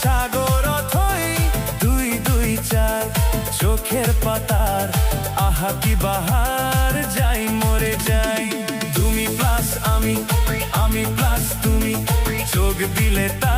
সাগর অথই 2-2-4 চোখের পাতার আহা কি বাহার যাই মরে যাই তুমি প্লাস আমি, আমি প্লাস তুমি, চোখ দিলে তা